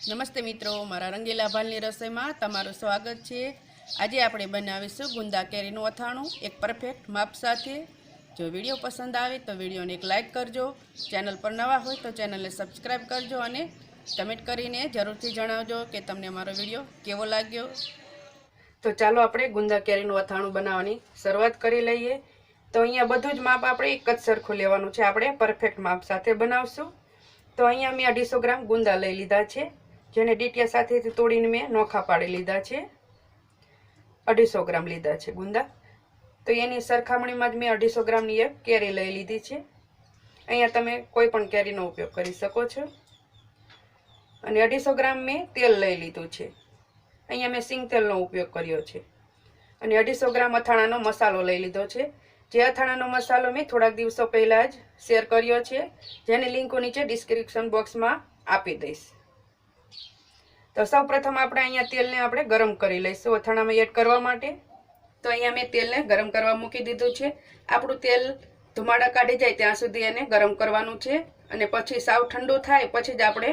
નમસ્તે મિત્રો, મારા રંગીલા ભાલની રસોઈમાં તમારું સ્વાગત છે। આજે આપણે બનાવીશું ગુંદા કેરીનું અથાણું એક પરફેક્ટ માપ સાથે। જો વિડીયો પસંદ આવે તો વિડીયોને એક લાઇક કરજો, ચેનલ પર નવા હોય તો ચેનલને સબસ્ક્રાઈબ કરજો અને કમેન્ટ કરીને જરૂરથી જણાવજો કે તમને મારો વિડીયો કેવો લાગ્યો। તો ચાલો આપણે ગુંદા કેરીનું અથાણું બનાવવાની શરૂઆત કરી લઈએ। તો અહીંયા બધું જ માપ આપણે એક જ સરખું લેવાનું છે, આપણે પરફેક્ટ માપ સાથે બનાવશું। તો અહીંયા મેં 250 ગ્રામ ગુંદા લઈ લીધા છે, જેને ડીટિયા સાથેથી તોડીને મેં નોખા પાડી લીધા છે। 250 ગ્રામ લીધા છે ગુંદા। તો એની સરખામણીમાં જ મેં 250 ગ્રામની એક કેરી લઈ લીધી છે। અહીંયા તમે કોઈ પણ કેરીનો ઉપયોગ કરી શકો છો। અને 250 ગ્રામ મેં તેલ લઈ લીધું છે, અહીંયા મેં સિંગ તેલનો ઉપયોગ કર્યો છે। અને 250 ગ્રામ અથાણાનો મસાલો લઈ લીધો છે, જે અથાણાનો મસાલો મેં થોડાક દિવસો પહેલાં જ શેર કર્યો છે, જેની લિંક નીચે ડિસ્ક્રિપ્શન બોક્સમાં આપી દઈશ। તો સૌપ્રથમ આપણે અહીંયા તેલને આપણે ગરમ કરી લઈશું અથાણામાં એડ કરવા માટે। તો અહીંયા મેં તેલને ગરમ કરવા મૂકી દીધું છે। આપણું તેલ ધુમાડા કાઢી જાય ત્યાં સુધી એને ગરમ કરવાનું છે, અને પછી સાવ ઠંડુ થાય પછી જ આપણે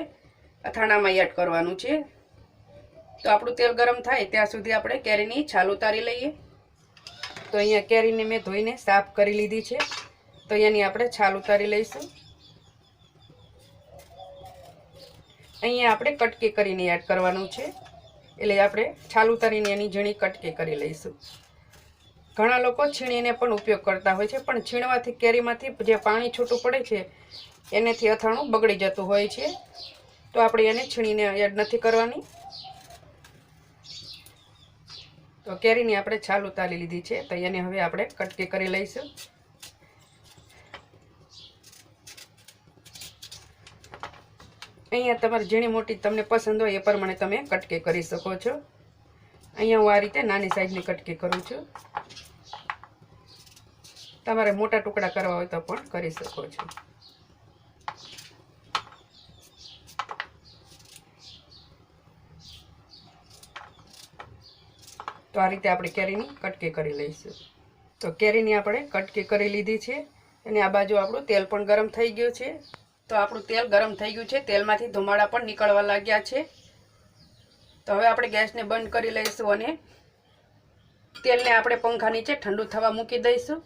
અથાણામાં એડ કરવાનું છે। તો આપણું તેલ ગરમ થાય ત્યાં સુધી આપણે કેરીની છાલ ઉતારી લઈએ। તો અહીંયા કેરીને મેં ધોઈને સાફ કરી લીધી છે, તો એની આપણે છાલ ઉતારી લઈશું। અહીંયા આપણે કટકી કરીને એડ કરવાનું છે, એટલે આપણે છાલ ઉતારીને એની ઝીણી કટકી કરી લઈશું। ઘણા લોકો છીણીને પણ ઉપયોગ કરતા હોય છે, પણ છીણવાથી કેરીમાંથી જે પાણી છૂટું પડે છે એનેથી અથાણું બગડી જતું હોય છે, તો આપણે એને છીણીને એડ નથી કરવાની। તો કેરીની આપણે છાલ ઉતારી લીધી છે, તો એને હવે આપણે કટકી કરી લઈશું। અહીંયા તમારે ઝીણી મોટી તમને પસંદ હોય એ પ્રમાણે તમે કટકી કરી શકો છો। અહીંયા હું આ રીતે નાની સાઈઝની કટકી કરું છું, તમારે મોટા ટુકડા કરવા હોય તો પણ કરી શકો છો। તો આ રીતે આપણે કેરીની કટકી કરી લઈશું। તો કેરીની આપણે કટકી કરી લીધી છે, અને આ બાજુ આપણું તેલ પણ ગરમ થઈ ગયું છે। તો આપણું તેલ ગરમ થઈ ગયું છે, તેલમાંથી ધુમાડા પણ નીકળવા લાગ્યા છે। તો હવે આપણે ગેસને બંધ કરી લઈશું અને તેલને આપણે પંખા નીચે ઠંડુ થવા મૂકી દઈશું।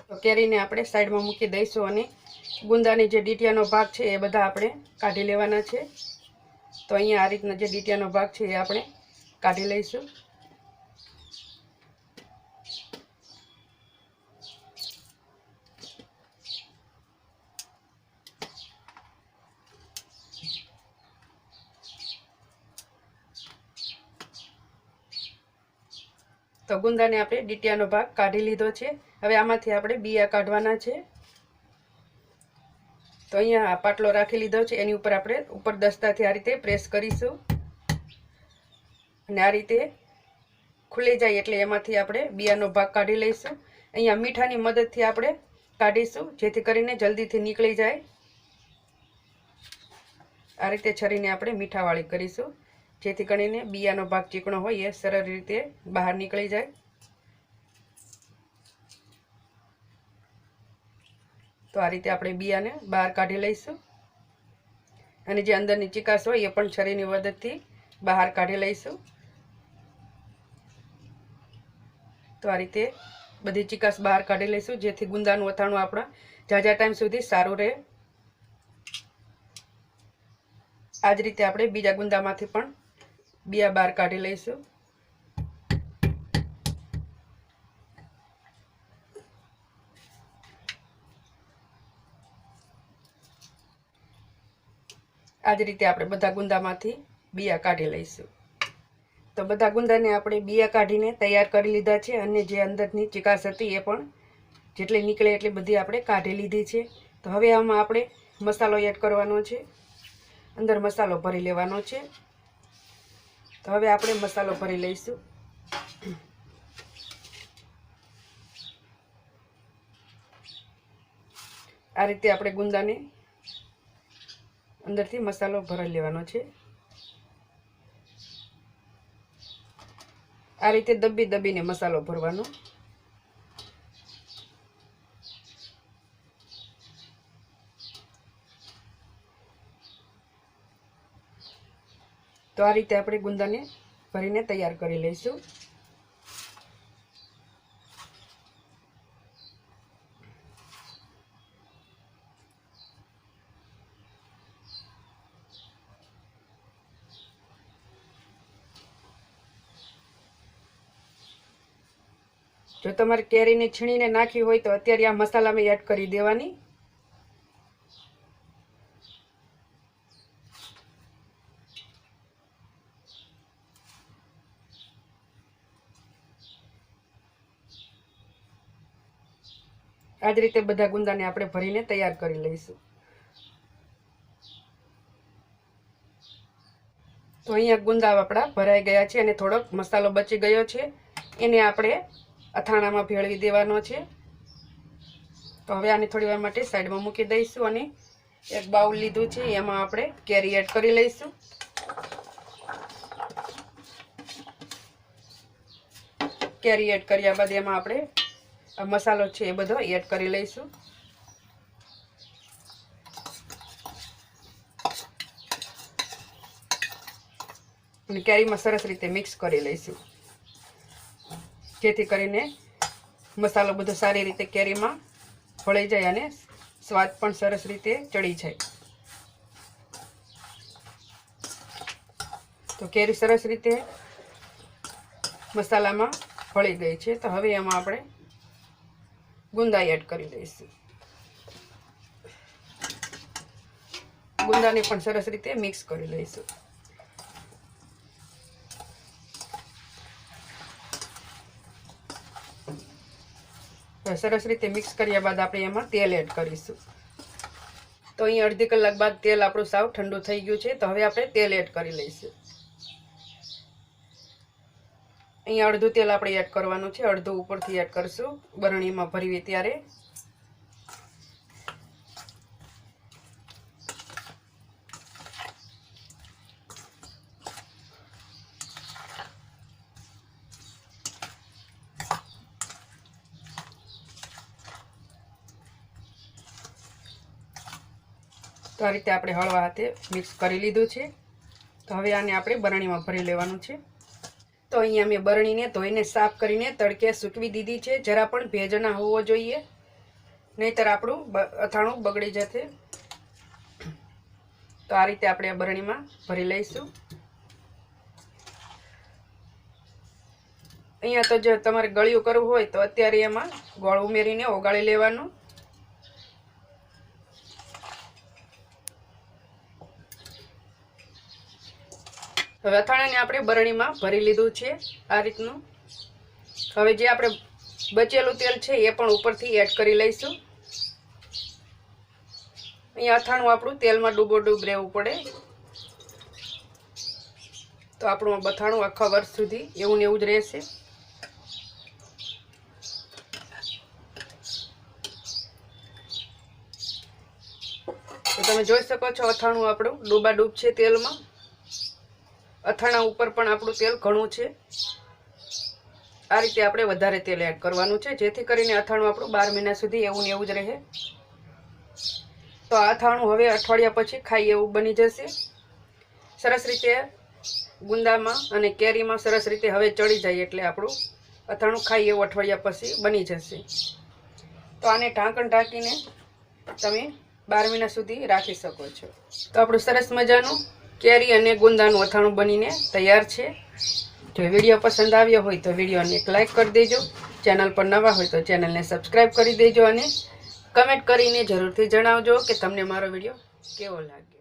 તો કેરીને આપણે સાઈડમાં મૂકી દઈશું અને ગુંદાની જે ડીટિયાનો ભાગ છે એ બધા આપણે કાઢી લેવાના છે। તો અહીંયા આ રીતના જે ડીટિયાનો ભાગ છે એ આપણે કાઢી લઈશું। તો ગુંદાને આપણે ડીટિયાનો ભાગ કાઢી લીધો છે, હવે આમાંથી આપણે બિયા કાઢવાના છે। તો અહીંયા આ પાટલો રાખી લીધો છે, એની ઉપર આપણે ઉપર દસ્તાથી આ રીતે પ્રેસ કરીશું, અને આ રીતે ખુલી જાય એટલે એમાંથી આપણે બિયાનો ભાગ કાઢી લઈશું। અહીંયા મીઠાની મદદથી આપણે કાઢીશું, જેથી કરીને જલ્દીથી નીકળી જાય। આ રીતે છરીને આપણે મીઠાવાળી કરીશું, જેથી કરીને બિયાનો ભાગ ચીકણો હોય એ સરળ રીતે બહાર નીકળી જાય। તો આ રીતે આપણે બિયાને બહાર કાઢી લઈશું, અને જે અંદરની ચીકાશ હોય એ પણ છરીની મદદથી બહાર કાઢી લઈશું। તો આ રીતે બધી ચીકાશ બહાર કાઢી લઈશું, જેથી ગુંદાનું અથાણું આપણા ઝાઝા ટાઈમ સુધી સારું રહે। આ જ રીતે આપણે બીજા ગુંદામાંથી પણ બિયા બહાર કાઢી લઈશું। આ જ રીતે આપણે બધા ગુંદામાંથી બિયા કાઢી લઈશું। તો બધા ગુંદાને આપણે બિયા કાઢીને તૈયાર કરી લીધા છે, અને જે અંદરની ચીકાશ હતી એ પણ જેટલી નીકળે એટલી બધી આપણે કાઢી લીધી છે। તો હવે આમાં આપણે મસાલો એડ કરવાનો છે, અંદર મસાલો ભરી લેવાનો છે। તો હવે આપણે મસાલો ભરી લઈશું। આ રીતે આપણે ગુંદાને અંદરથી મસાલો ભરી લેવાનો છે। આ રીતે દબી દબીને મસાલો ભરવાનો। તો આ રીતે આપણે ગુંદાને ભરીને તૈયાર કરી લઈશું. જો તમારે કેરીને છીણીને નાખી હોય તો અત્યારે આ મસાલામાં એડ કરી દેવાની. આ જ રીતે બધા ગુંદાને આપણે ભરીને તૈયાર કરી લઈશું. તો અહીંયા ગુંદા આપણા ભરાઈ ગયા છે અને થોડોક મસાલો બચી ગયો છે, એને આપણે અથાણામાં ભેળવી દેવાનો છે. તો હવે આને થોડી વાર માટે સાઈડમાં મૂકી દઈશું અને એક બાઉલ લીધું છે, એમાં આપણે કેરી એડ કરી લઈશું. કેરી એડ કર્યા બાદ એમાં આપણે આ મસાલો છે એ બધો એડ કરી લઈશું. અને કેરીમાં સરસ રીતે મિક્સ કરી લઈશું, જેથી કરીને મસાલો બધો સારી રીતે કેરીમાં ભળી જાય અને સ્વાદ પણ સરસ રીતે ચડી જાય. તો કેરી સરસ રીતે મસાલામાં ભળી ગઈ છે. તો હવે એમાં આપણે ગુંદા એડ કરી દઈશું. ગુંદાને પણ સરસ રીતે મિક્સ કરી લઈશું. સરસ રીતે મિક્સ કર્યા બાદ આપણે એમાં તેલ એડ કરીશું. તો અહીં અડધી કલાક બાદ તેલ આપણું સાવ ઠંડુ થઈ ગયું છે. તો હવે આપણે તેલ એડ કરી લઈશું. અહીંયા અડધું તેલ આપણે એડ કરવાનું છે, અડધું ઉપરથી એડ કરશું બરણીમાં ભરીએ ત્યારે. તો આ રીતે આપણે હળવા હાથે મિક્સ કરી લીધું છે. તો હવે આને આપણે બરણીમાં ભરી લેવાનું છે. તો અહીંયા મેં બરણીને ધોઈને સાફ કરીને તડકે સૂકવી દીધી છે. જરા પણ ભેજ ના હોવો જોઈએ, નહીંતર આપણું અથાણું બગડી જશે. તો આ રીતે આપણે આ બરણીમાં ભરી લઈશું. અહીંયા તો જો તમારે ગળ્યું કરવું હોય તો અત્યારે એમાં ગોળ ઉમેરીને ઓગાળી લેવાનું. હવે અથાણાને આપણે બરણીમાં ભરી લીધું છે આ રીતનું. હવે જે આપણે બચેલું તેલ છે એ પણ ઉપરથી એડ કરી લઈશું. અહીંયા અથાણું આપણું તેલમાં ડૂબ રહેવું પડે, તો આપણું અથાણું આખા વર્ષ સુધી એવું ને એવું જ રહેશે. તો તમે જોઈ શકો છો અથાણું આપણું ડૂબાડૂબ છે તેલમાં. અથાણા ઉપર પણ આપણું તેલ ઘણું છે. આ રીતે આપણે વધારે તેલ એડ કરવાનું છે, જેથી કરીને અથાણું આપણું 12 મહિના સુધી એવું ને એવું જ રહે. તો આ અથાણું હવે અઠવાડિયા પછી ખાઈ એવું બની જશે. સરસ રીતે ગુંદામાં અને કેરીમાં સરસ રીતે હવે ચડી જાય એટલે આપણું અથાણું ખાઈ એવું અઠવાડિયા પછી બની જશે. તો આને ઢાંકણ ઢાંકીને તમે 12 મહિના સુધી રાખી શકો છો. તો આપણું સરસ મજાનું કેરી અને ગુંદાનું અથાણું બનીને તૈયાર છે. જો વિડીયો પસંદ આવ્યો હોય તો વિડીયોને એક લાઇક કરી દેજો. ચેનલ પર નવા હોય તો ચેનલને સબસ્ક્રાઈબ કરી દેજો અને કમેન્ટ કરીને જરૂરથી જણાવજો કે તમને મારો વિડીયો કેવો લાગ્યો.